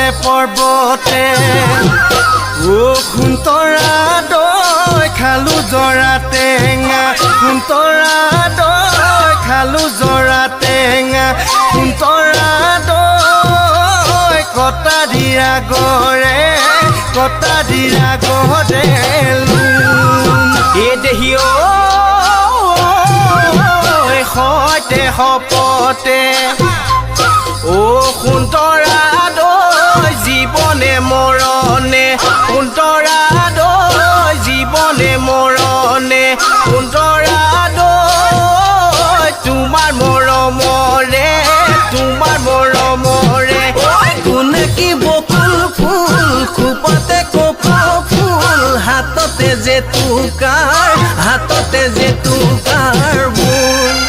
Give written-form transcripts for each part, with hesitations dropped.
নহলে পৰ্বতে ও খুন্তৰা দৈ খালো জৰা টেঙা খুন্তৰা দৈ খালো জৰা টেঙা খুন্তৰা দৈ কটা দিয়া গৰে এ দেহি সৈতে সপতে ও খুন্তৰা দৈ জীৱনে মৰণে খুন্তৰা দৈ জীৱনে মৰণে খুন্তৰা দৈ তোমাৰ মৰমৰে কোনে কি বকুল ফুল খোপতে কপৌ ফুল হাততে যে টুকাৰ বুল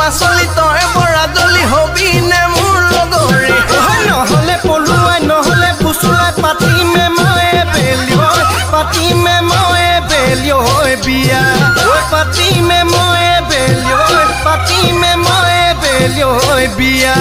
পাচলি তই বৰাজলি হবি নে মোৰ লগৰে নহলে পলুৱাই নহলে ফুচুলাই পাতিমে মই বিয়া পাতিমে মই বেলিয় বিয়া